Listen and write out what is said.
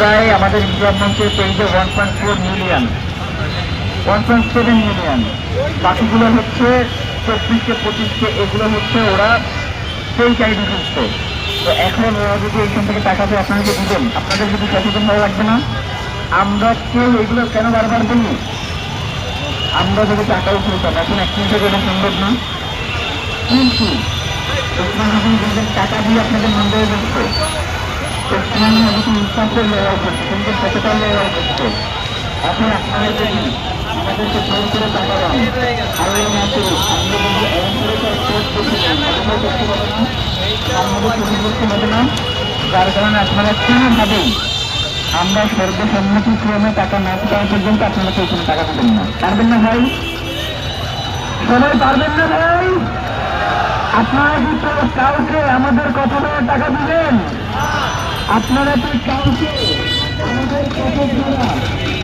প্রায় আমাদের ইনকাম মঞ্চের পেজে 1.4 মিলিয়ন, 1.7 মিলিয়ন। বাকিগুলো হচ্ছে 24কে 25কে, এগুলো হচ্ছে ওরা সেই চাইডি খুঁজছে। তো এখন ওরা যদি এখান থেকে টাকা পেয়ে আপনাদেরকে দিবেন, আপনাদের যদি সচেতন হওয়া লাগবে না? আমরা কেউ এগুলো কেন বারবার বলি? আমরা যদি টাকা উঠতাম, এখন এক মিনিটে গেলে সম্ভব না। কিন্তু টাকা দিয়ে আপনাদের মন্দিরে যাচ্ছে, ইনসাফের লড়াই করছে, কিন্তু সচেতন লড়াই করছে। এখন আপনারা যদি আমাদেরকে জোর করে টাকা দেন, আল্লাহ না করুক আমরা কিন্তু এমন করে করতে পারবো না, আমাদের ক্ষতিগ্রস্ত হবে না। যার কারণে আপনারা কোনোভাবেই আমরা সর্বসম্মতিক্রমে টাকা না পাওয়া পর্যন্ত আপনারা কেউ কোনো টাকা দেবেন না। পারবেন না ভাই? সবাই পারবেন না ভাই? আপনারা কি কাউকে আমাদের কথা টাকা দিবেন? আপনারা কি কাউকে